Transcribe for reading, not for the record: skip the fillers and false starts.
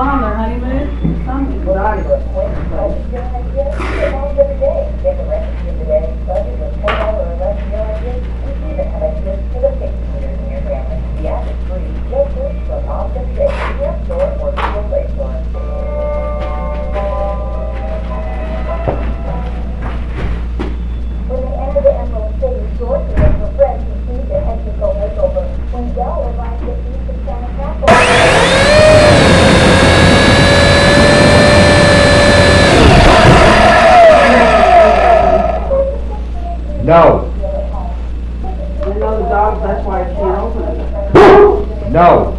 gone on their honeymoon? Some. Well, I was. When they enter the Emerald City store to make for friends and see the technical makeover, when Dell arrives at East of Santa No. You know the dogs, that's why I can't open it. No.